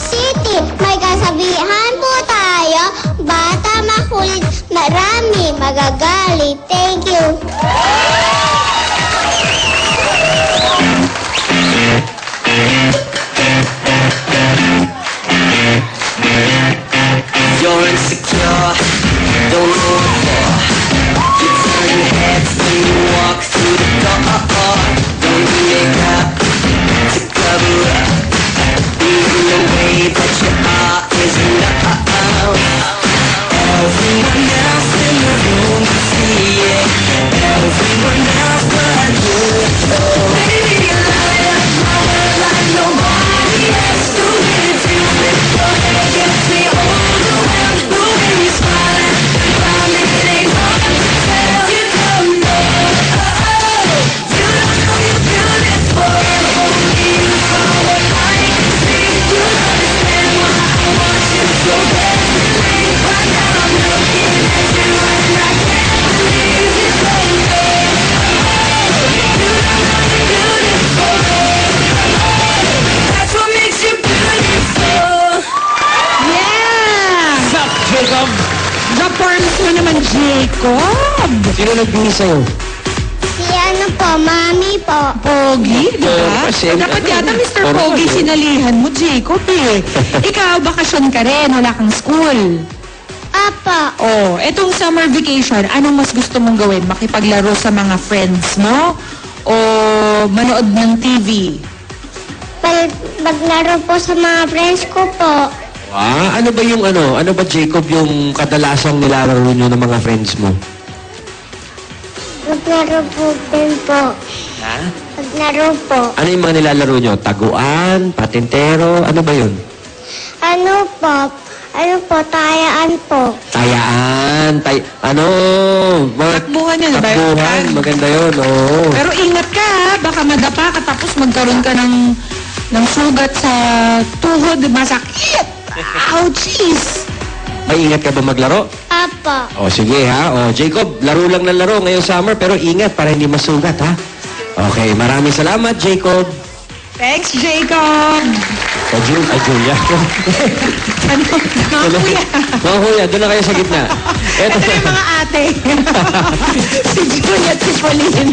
City. May kasabihan po tayo, bata makulit, marami magagalit. Thank you. You're insecure, don't know what for. You turn your heads when you walk through the door. Don't need makeup to cover up. Even the way that you are is enough. Everyone else in the room can see it. Everyone else but you. Oh, baby, you light up my world like nobody else do it. You lift your head against me, overwhelmed. The way you smile around me, it ain't hard to tell. You don't know, you don't know you're beautiful. Only you saw what I can see. You understand why I want you so desperately. Right now I'm looking at you and I can't believe you don't know. You don't know you're beautiful. That's what makes you beautiful. Yeah! Sup, Jacob? The perms mo naman, Jacob. Sino nagbihis sa'yo? Si ano po, mami po. Pogi, di ba? Kasi, Dapat yata Mr. Pogi. Pogi sinalihan mo, Jacob eh. Ikaw, bakasyon ka rin, wala kang school. Apa, Oh, etong summer vacation, anong mas gusto mong gawin? Makipaglaro sa mga friends mo? O manood ng TV? maglaro po sa mga friends ko po. Ano ba yung ano ba Jacob yung kadalasang nilalaro nyo ng mga friends mo? Maglaro po din po. Ha? Maglaro po. Ano yung mga nilalaro nyo? Taguan? Patintero? Ano ba yun? Ano po, tayaan po. Tayaan? Mga Takbuhan yun, ba? takbuhan. Maganda yun, oo. Pero ingat ka ha, baka madapa ka tapos magkaroon ka ng sugat sa tuhod, masakit. Ouchies! May ingat ka ba maglaro? Apa. O sige ha. O Jacob, laro lang ng laro ngayong summer pero ingat para hindi masugat ha. Okay, maraming salamat Jacob. Thanks, Jacob! Julia. Ano? Mga kuya. Mga kuya, doon na kayo sa gitna. Ito na yung mga ate. Si Julia at si Pauline.